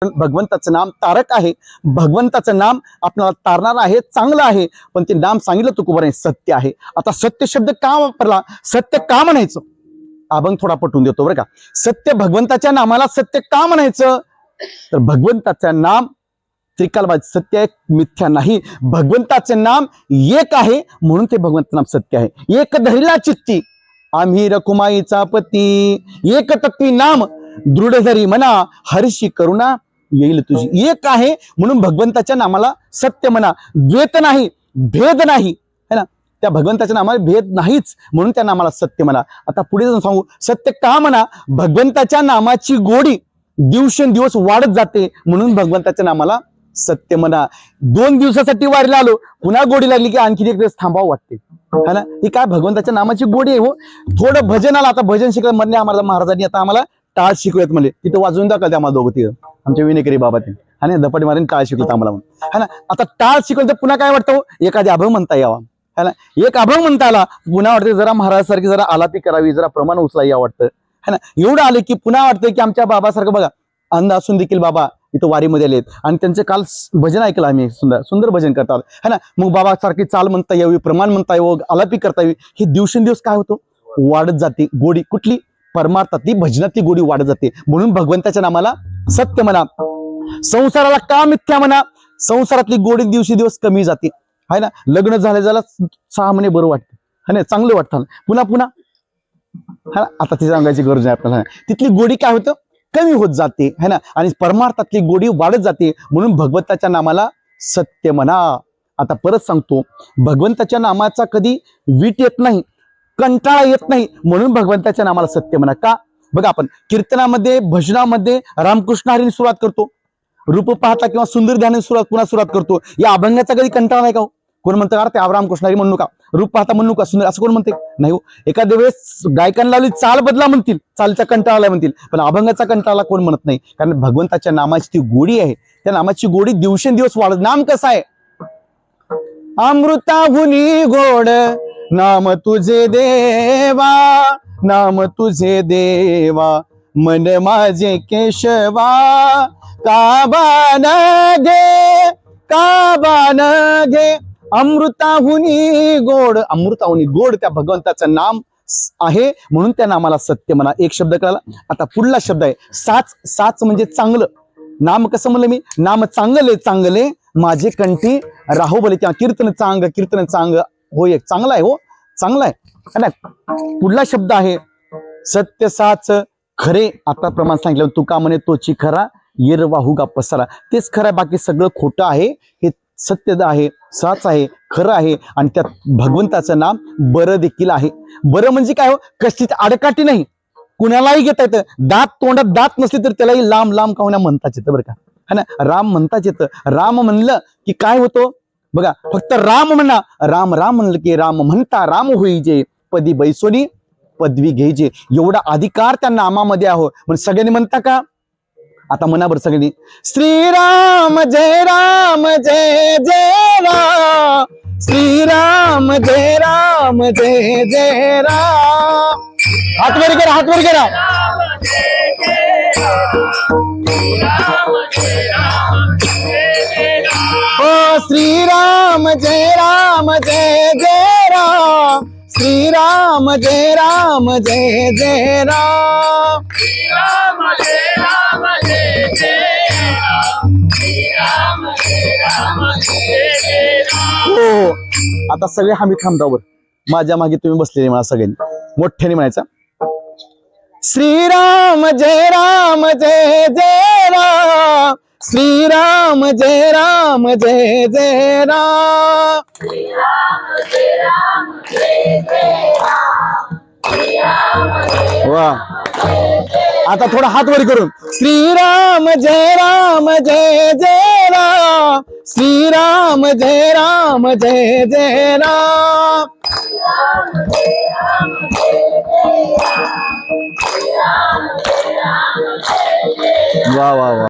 भगवंताचं नाम तारक आहे, भगवंताचं नाम आपल्याला तारणार आहे, चांगलं आहे. पण ते नाम सांगितलं तुकोबाने सत्य आहे. आता सत्य शब्द का वापरला, सत्य का म्हणायचं, अभंग थोडा पटवून देतो बरं का. सत्य, भगवंताच्या नामाला सत्य का म्हणायचं, तर भगवंताचं नाम त्रिकालबाद सत्य एक मिथ्या नाही. भगवंताचे नाम एक आहे म्हणून ते भगवंत नाम सत्य आहे. एक धरिला चित्ती आम्ही रकुमाईचा पती, एक तत्वी नाम दृढ धरी म्हणा हर्षी करुणा येईल तुझी. एक आहे म्हणून भगवंताच्या नामाला सत्य म्हणा. द्वैत नाही, भेद नाही, है ना. त्या भगवंताच्या नामाला भेद नाहीच म्हणून त्या नामाला सत्य म्हणा. आता पुढे जाऊन सांगू सत्य का म्हणा, भगवंताच्या नामाची गोडी दिवसेंदिवस वाढत जाते म्हणून भगवंताच्या नामाला सत्य म्हणा. 2 दिवसासाठी वारीला आलो, पुन्हा गोडी लागली की आणखी एक दिवस थांबावं वाटते, है ना. ही काय भगवंताच्या नामाची गोडी आहे हो. थोडं भजन आला, आता भजन शिकलं म्हणले आम्हाला महाराजांनी, आता आम्हाला टाळ शिकवत म्हणले. तिथं वाजून दाखवते आम्हाला दोघं तिथं, आमच्या विनेकरी बाबा ते, आणि धपाटी मारून टाळ शिकवत आम्हाला म्हणून, है ना. आता टाळ शिकवलं तर पुन्हा काय वाटतं, एखादी अभंग म्हणता यावा, है ना. एक अभंग म्हणता आला पुन्हा वाटतं जरा महाराजांसारखी जरा आलापी करावी, जरा प्रमाण उचला या वाटतं, है ना. एवढं आले की पुन्हा वाटतं की आमच्या बाबासारखं बघा, अंध असून देखील बाबा इथं वारीमध्ये आलेत आणि त्यांचे काल भजन ऐकलं आम्ही, सुंदर सुंदर भजन करतात, है ना. मग बाबा सारखी चाल म्हणता यावी, प्रमाण म्हणता यावं, आलापी करता यावी. हे दिवसेंदिवस काय होतं, वाढत जाते गोडी. कुठली, परमार्थातली भजनातली गोडी वाढत जाते म्हणून भगवंताच्या नामाला सत्य म्हणा. संसाराला का मिथ्या म्हणा, संसारातली गोडी दिवसेंदिवस कमी जाते, है ना. लग्न झालं 6 महिने बरं वाटतं, है ना, चांगलं वाटतं, पुन्हा पुन्हा, है ना. आता ती सांगायची गरज नाही आपल्याला. तिथली गोडी काय होतं, कमी होत जाते, है ना. आणि परमार्थातली गोडी वाढत जाते म्हणून भगवंताच्या नामाला सत्य म्हणा. आता परत सांगतो, भगवंताच्या नामाचा कधी वीट येत नाही, कंटाळा येत नाही म्हणून भगवंताच्या नामाला सत्य म्हणा. का, बघा आपण कीर्तनामध्ये भजनामध्ये रामकृष्ण हरीने सुरुवात करतो, रूप पाहता किंवा सुंदर ध्यानाने सुरुवात करतो. या अभंगाचा कधी कंटाळा नाही का हो? कोण म्हणतं का ते रामकृष्ण हरी म्हणू का, रूप पाहता म्हणू का, सुंदर असं कोण म्हणते, नाही हो. एखाद्या वेळेस गायकांना लावली चाल बदला म्हणतील, चालचा कंटाळा म्हणतील, पण अभंगाचा कंटाळा कोण म्हणत नाही. कारण भगवंताच्या नामाची ती गोडी आहे, त्या नामाची गोडी दिवसेंदिवस वाढत. नाम कसं आहे, अमृताहुनी गोड नाम तुझे देवा, नाम तुझे देवा, मन माझे केशवा, काबान घे, काबान घे, अमृताहुनी गोड. अमृताहुनी गोड त्या भगवंताचं नाम आहे म्हणून त्या नामाला सत्य म्हणा. एक शब्द कळाला. आता पुढला शब्द आहे साच. साच म्हणजे चांगलं. नाम कसं म्हणलं मी, नाम चांगले चांगले माझे कंठी राहो बोले. त्या कीर्तन चांग हो, एक चांगला आहे हो, चांगला आहे ना. पुढला शब्द आहे सत्य साच खरे. आता प्रमाण सांगितलं, तुका म्हणे तोची खरा, येर वाहुगा पसारा. तेच खरं आहे, बाकी सगळं खोटं आहे. हे सत्य आहे, साच आहे, खरं आहे. आणि त्यात भगवंताचं नाम बरं देखील आहे. बरं म्हणजे काय हो, कशीच आडकाठी नाही, कुणालाही घेता येतं. दात तोंडात दात नसले तर त्यालाही लांब लांब का होण्या म्हणताच येतं बरं का, है ना. राम म्हणताच येतं. राम म्हणलं की काय होतं बघा, फक्त राम म्हणा, राम राम म्हणलं की राम म्हणता राम होईजे, पदी बैसोनी पदवी घ्यायचे. एवढा अधिकार त्या नामामध्ये आहे. पण सगळ्यांनी म्हणता का, आता म्हणा बरं सगळ्यांनी, श्रीराम जय राम जय जय राम, श्रीराम जय राम जय जय राम. हात वर करा, हात वर करा. ओ श्रीराम जय राम जय जय राम, श्रीराम जय राम जय जय राम, श्रीराम जय राम जय जय राम, श्रीराम जय राम जय जय राम. हो, आता सगळे आम्ही थांबतावर माझ्या मागे तुम्ही बसलेले मला सगळ्यांनी मोठ्याने म्हणायचा, श्रीराम जय राम जय जय राम, श्रीराम जय राम जय जय राम, श्रीराम जय राम जय जय राम, श्रीराम जय राम. वा, आता थोडा हात वर करून, श्रीराम जय राम जय जय राम, श्रीराम जय राम जय जय राम, श्रीराम जय राम जय जय राम, श्रीराम जय राम जय जय राम. वा वा वा.